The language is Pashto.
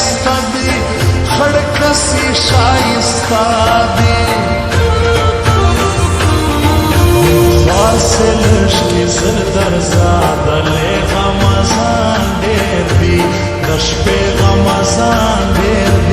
شایسته دی خړ کسي شایسته دی فاصل شپې زر درزاده لی غمزان ډېر دی د شپې غمزان ډېر دی